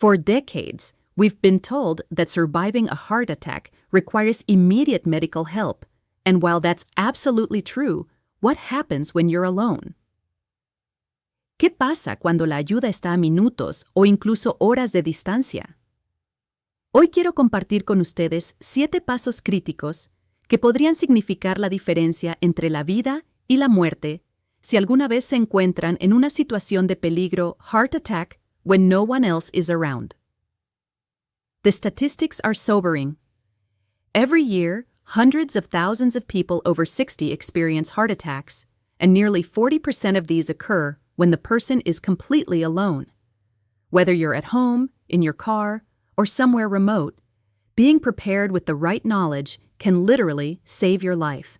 For decades, we've been told that surviving a heart attack requires immediate medical help, and while that's absolutely true, what happens when you're alone? ¿Qué pasa cuando la ayuda está a minutos o incluso horas de distancia? Hoy quiero compartir con ustedes 7 pasos críticos que podrían significar la diferencia entre la vida y la muerte si alguna vez se encuentran en una situación de peligro heart attack when no one else is around. The statistics are sobering. Every year, hundreds of thousands of people over 60 experience heart attacks, and nearly 40% of these occur when the person is completely alone. Whether you're at home, in your car, or somewhere remote, being prepared with the right knowledge can literally save your life.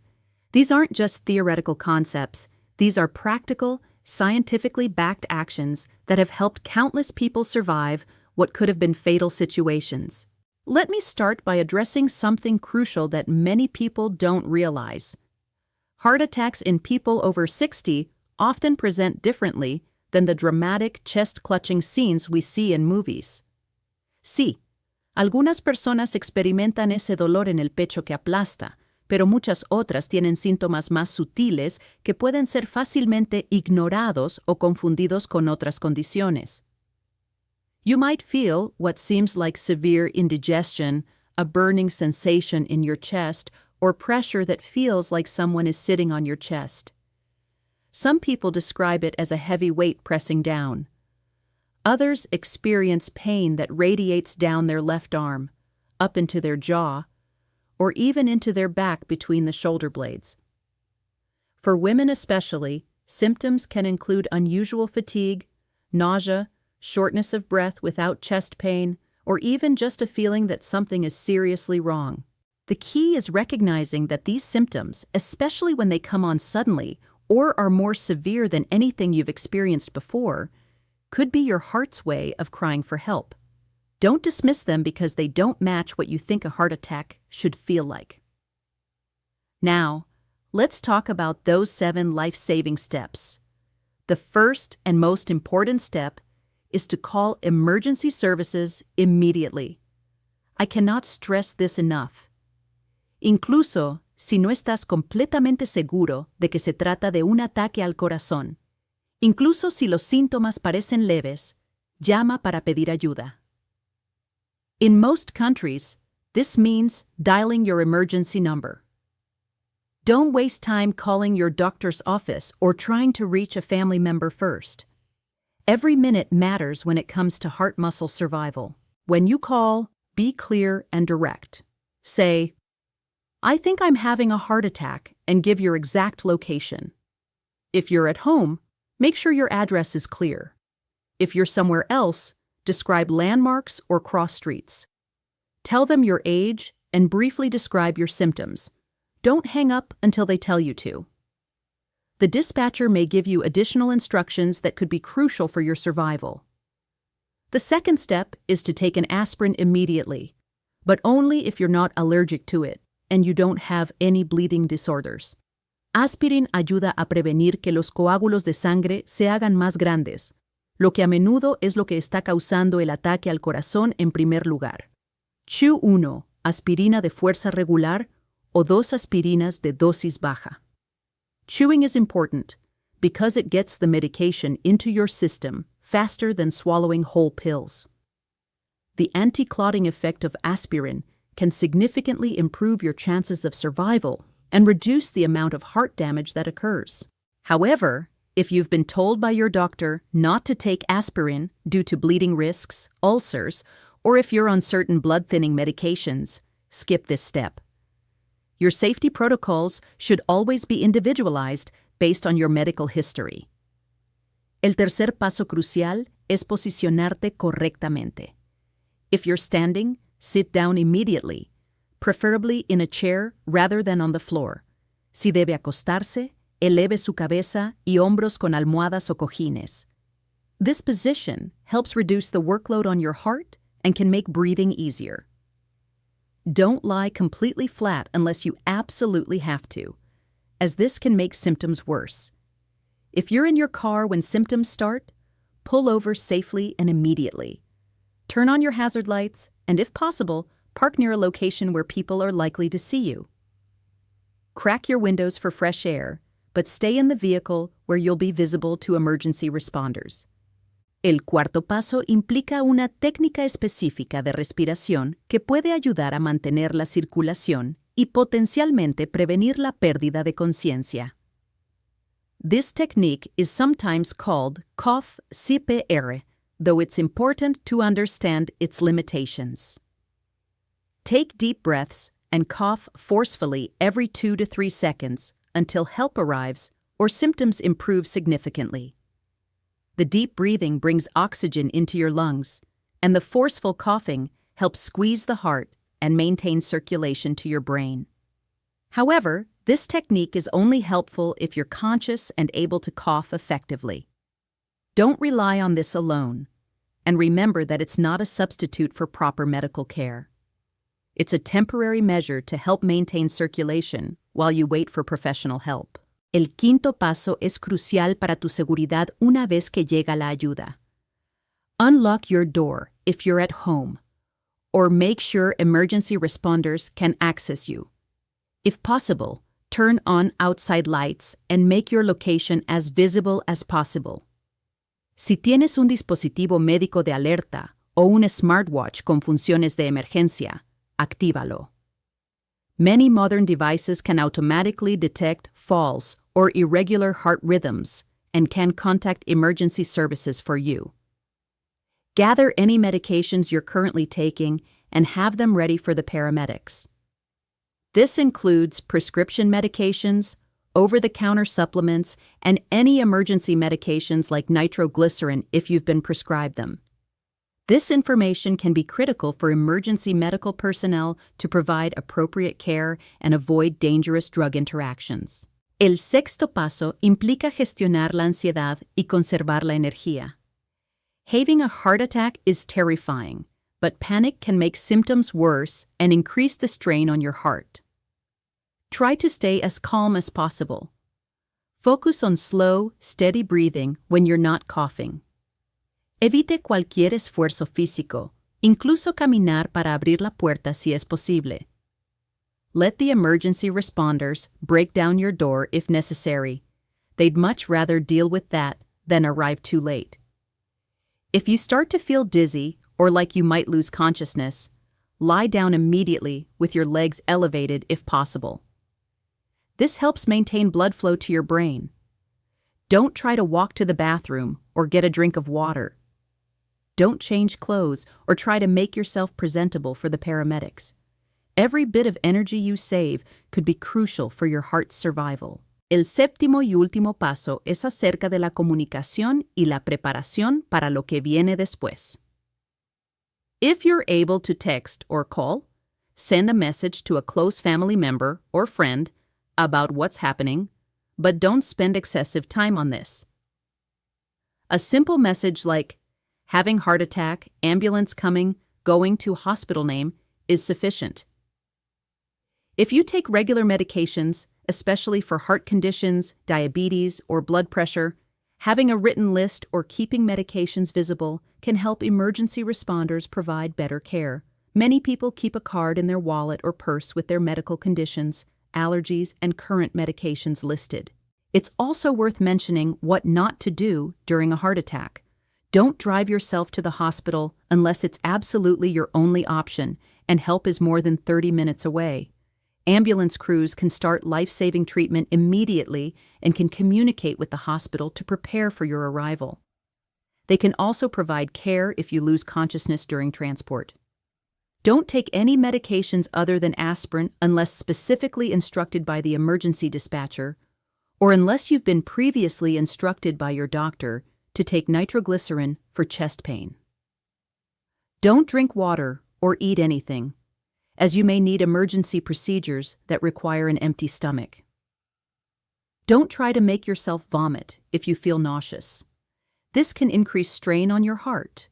These aren't just theoretical concepts. These are practical, scientifically backed actions that have helped countless people survive what could have been fatal situations. Let me start by addressing something crucial that many people don't realize. Heart attacks in people over 60 often present differently than the dramatic chest-clutching scenes we see in movies. Sí, algunas personas experimentan ese dolor en el pecho que aplasta, pero muchas otras tienen síntomas más sutiles que pueden ser fácilmente ignorados o confundidos con otras condiciones. You might feel what seems like severe indigestion, a burning sensation in your chest, or pressure that feels like someone is sitting on your chest. Some people describe it as a heavy weight pressing down. Others experience pain that radiates down their left arm, up into their jaw, or even into their back between the shoulder blades. For women especially, symptoms can include unusual fatigue, nausea, shortness of breath without chest pain, or even just a feeling that something is seriously wrong. The key is recognizing that these symptoms, especially when they come on suddenly or are more severe than anything you've experienced before, could be your heart's way of crying for help. Don't dismiss them because they don't match what you think a heart attack should feel like. Now, let's talk about those 7 life-saving steps. The first and most important step is to call emergency services immediately. I cannot stress this enough. Incluso si no estás completamente seguro de que se trata de un ataque al corazón, incluso si los síntomas parecen leves, llama para pedir ayuda. In most countries, this means dialing your emergency number. Don't waste time calling your doctor's office or trying to reach a family member first. Every minute matters when it comes to heart muscle survival. When you call, be clear and direct. Say, "I think I'm having a heart attack," and give your exact location. If you're at home, make sure your address is clear. If you're somewhere else, describe landmarks or cross streets. Tell them your age and briefly describe your symptoms. Don't hang up until they tell you to. The dispatcher may give you additional instructions that could be crucial for your survival. The second step is to take an aspirin immediately, but only if you're not allergic to it and you don't have any bleeding disorders. Aspirin ayuda a prevenir que los coágulos de sangre se hagan más grandes, lo que a menudo es lo que está causando el ataque al corazón en primer lugar. Chew 1, aspirina de fuerza regular o 2 aspirinas de dosis baja. Chewing is important because it gets the medication into your system faster than swallowing whole pills. The anti-clotting effect of aspirin can significantly improve your chances of survival and reduce the amount of heart damage that occurs. However, if you've been told by your doctor not to take aspirin due to bleeding risks, ulcers, or if you're on certain blood-thinning medications, skip this step. Your safety protocols should always be individualized based on your medical history. El tercer paso crucial es posicionarte correctamente. If you're standing, sit down immediately, preferably in a chair rather than on the floor. Si debe acostarse, eleve su cabeza y hombros con almohadas o cojines. This position helps reduce the workload on your heart and can make breathing easier. Don't lie completely flat unless you absolutely have to, as this can make symptoms worse. If you're in your car when symptoms start, pull over safely and immediately. Turn on your hazard lights, and if possible, park near a location where people are likely to see you. Crack your windows for fresh air, but stay in the vehicle where you'll be visible to emergency responders. El cuarto paso implica una técnica específica de respiración que puede ayudar a mantener la circulación y potencialmente prevenir la pérdida de conciencia. This technique is sometimes called cough CPR, though it's important to understand its limitations. Take deep breaths and cough forcefully every 2 to 3 seconds until help arrives or symptoms improve significantly. The deep breathing brings oxygen into your lungs, and the forceful coughing helps squeeze the heart and maintain circulation to your brain. However, this technique is only helpful if you're conscious and able to cough effectively. Don't rely on this alone, and remember that it's not a substitute for proper medical care. It's a temporary measure to help maintain circulation while you wait for professional help. El quinto paso es crucial para tu seguridad una vez que llega la ayuda. Unlock your door if you're at home, or make sure emergency responders can access you. If possible, turn on outside lights and make your location as visible as possible. Si tienes un dispositivo médico de alerta o un smartwatch con funciones de emergencia, actívalo. Many modern devices can automatically detect falls or irregular heart rhythms and can contact emergency services for you. Gather any medications you're currently taking and have them ready for the paramedics. This includes prescription medications, over-the-counter supplements, and any emergency medications like nitroglycerin if you've been prescribed them. This information can be critical for emergency medical personnel to provide appropriate care and avoid dangerous drug interactions. El sexto paso implica gestionar la ansiedad y conservar la energía. Having a heart attack is terrifying, but panic can make symptoms worse and increase the strain on your heart. Try to stay as calm as possible. Focus on slow, steady breathing when you're not coughing. Evite cualquier esfuerzo físico, incluso caminar para abrir la puerta si es posible. Let the emergency responders break down your door if necessary. They'd much rather deal with that than arrive too late. If you start to feel dizzy or like you might lose consciousness, lie down immediately with your legs elevated if possible. This helps maintain blood flow to your brain. Don't try to walk to the bathroom or get a drink of water. Don't change clothes or try to make yourself presentable for the paramedics. Every bit of energy you save could be crucial for your heart's survival. El séptimo y último paso es acerca de la comunicación y la preparación para lo que viene después. If you're able to text or call, send a message to a close family member or friend about what's happening, but don't spend excessive time on this. A simple message like, having heart attack, ambulance coming, going to hospital name, is sufficient. If you take regular medications, especially for heart conditions, diabetes, or blood pressure, having a written list or keeping medications visible can help emergency responders provide better care. Many people keep a card in their wallet or purse with their medical conditions, allergies, and current medications listed. It's also worth mentioning what not to do during a heart attack. Don't drive yourself to the hospital unless it's absolutely your only option and help is more than 30 minutes away. Ambulance crews can start life-saving treatment immediately and can communicate with the hospital to prepare for your arrival. They can also provide care if you lose consciousness during transport. Don't take any medications other than aspirin unless specifically instructed by the emergency dispatcher, or unless you've been previously instructed by your doctor to take nitroglycerin for chest pain. Don't drink water or eat anything, as you may need emergency procedures that require an empty stomach. Don't try to make yourself vomit if you feel nauseous. This can increase strain on your heart.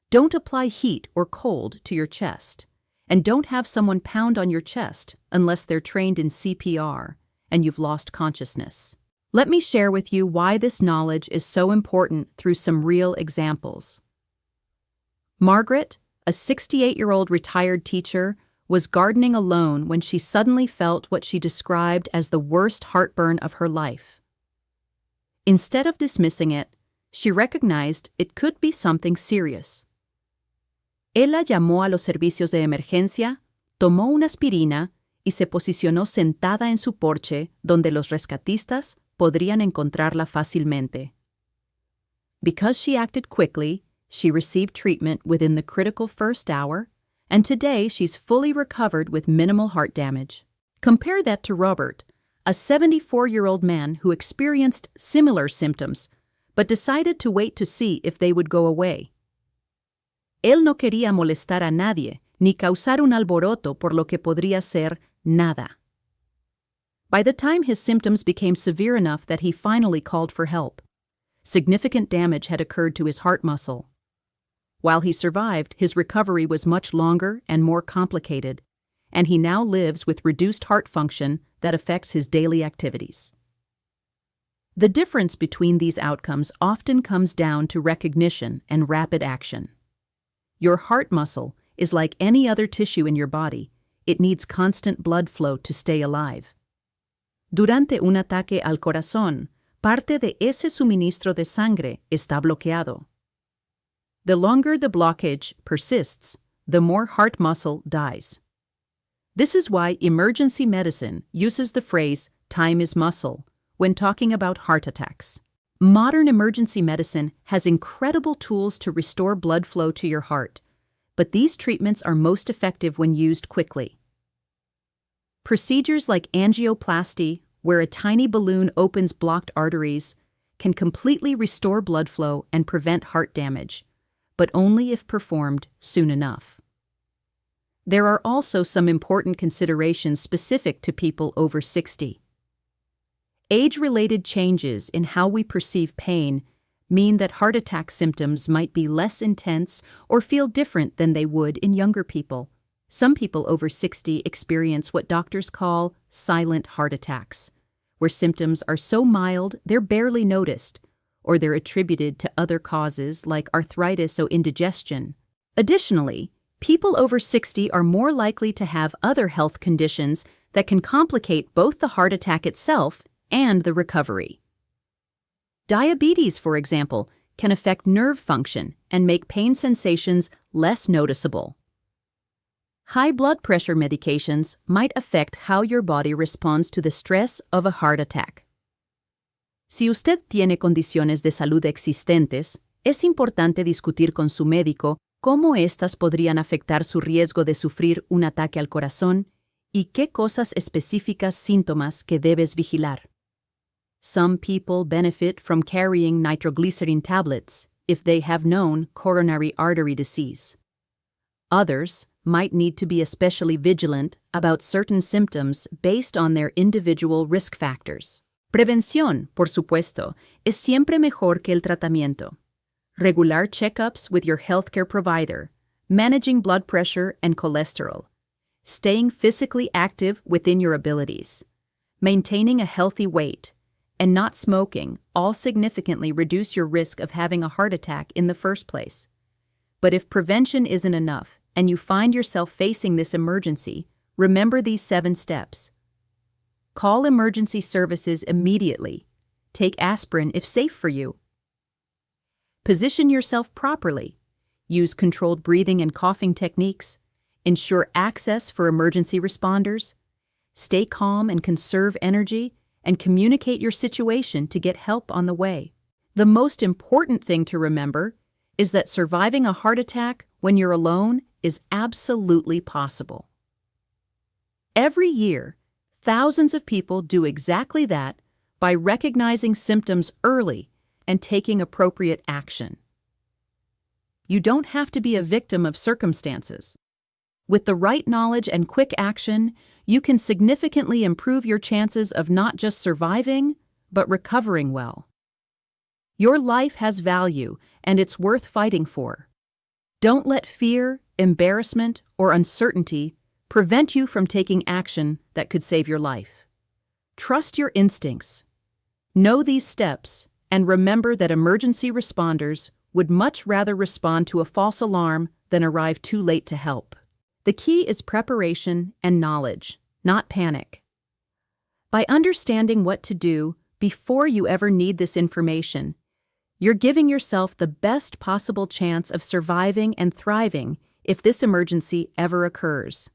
Don't apply heat or cold to your chest, and don't have someone pound on your chest unless they're trained in CPR and you've lost consciousness. Let me share with you why this knowledge is so important through some real examples. Margaret, a 68-year-old retired teacher, was gardening alone when she suddenly felt what she described as the worst heartburn of her life. Instead of dismissing it, she recognized it could be something serious. Ella llamó a los servicios de emergencia, tomó una aspirina y se posicionó sentada en su porche donde los rescatistas podrían encontrarla fácilmente. Because she acted quickly, she received treatment within the critical first hour, and today she's fully recovered with minimal heart damage. Compare that to Robert, a 74-year-old man who experienced similar symptoms, but decided to wait to see if they would go away. Él no quería molestar a nadie, ni causar un alboroto por lo que podría ser nada. By the time his symptoms became severe enough that he finally called for help, significant damage had occurred to his heart muscle. While he survived, his recovery was much longer and more complicated, and he now lives with reduced heart function that affects his daily activities. The difference between these outcomes often comes down to recognition and rapid action. Your heart muscle is like any other tissue in your body. It needs constant blood flow to stay alive. Durante un ataque al corazón, parte de ese suministro de sangre está bloqueado. The longer the blockage persists, the more heart muscle dies. This is why emergency medicine uses the phrase "time is muscle" when talking about heart attacks. Modern emergency medicine has incredible tools to restore blood flow to your heart, but these treatments are most effective when used quickly. Procedures like angioplasty, where a tiny balloon opens blocked arteries, can completely restore blood flow and prevent heart damage, but only if performed soon enough. There are also some important considerations specific to people over 60. Age-related changes in how we perceive pain mean that heart attack symptoms might be less intense or feel different than they would in younger people. Some people over 60 experience what doctors call silent heart attacks, where symptoms are so mild they're barely noticed, or they're attributed to other causes like arthritis or indigestion. Additionally, people over 60 are more likely to have other health conditions that can complicate both the heart attack itself and the recovery. Diabetes, for example, can affect nerve function and make pain sensations less noticeable. High blood pressure medications might affect how your body responds to the stress of a heart attack. Si usted tiene condiciones de salud existentes, es importante discutir con su médico cómo éstas podrían afectar su riesgo de sufrir un ataque al corazón y qué cosas específicas síntomas que debes vigilar. Some people benefit from carrying nitroglycerin tablets if they have known coronary artery disease. Others might need to be especially vigilant about certain symptoms based on their individual risk factors. Prevención, por supuesto, es siempre mejor que el tratamiento. Regular checkups with your healthcare provider, managing blood pressure and cholesterol, staying physically active within your abilities, maintaining a healthy weight, and not smoking all significantly reduce your risk of having a heart attack in the first place. But if prevention isn't enough and you find yourself facing this emergency, remember these 7 steps. Call emergency services immediately. Take aspirin if safe for you. Position yourself properly. Use controlled breathing and coughing techniques. Ensure access for emergency responders. Stay calm and conserve energy, and communicate your situation to get help on the way. The most important thing to remember is that surviving a heart attack when you're alone is absolutely possible. Every year, thousands of people do exactly that by recognizing symptoms early and taking appropriate action. You don't have to be a victim of circumstances. With the right knowledge and quick action, you can significantly improve your chances of not just surviving, but recovering well. Your life has value, and it's worth fighting for. Don't let fear, embarrassment, or uncertainty prevent you from taking action that could save your life. Trust your instincts. Know these steps, and remember that emergency responders would much rather respond to a false alarm than arrive too late to help. The key is preparation and knowledge, not panic. By understanding what to do before you ever need this information, you're giving yourself the best possible chance of surviving and thriving if this emergency ever occurs.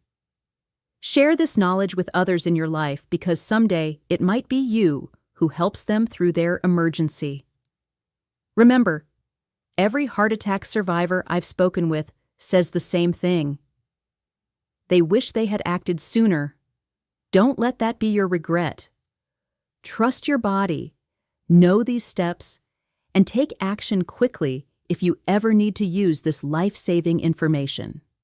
Share this knowledge with others in your life because someday it might be you who helps them through their emergency. Remember, every heart attack survivor I've spoken with says the same thing. They wish they had acted sooner. Don't let that be your regret. Trust your body, know these steps, and take action quickly if you ever need to use this life-saving information.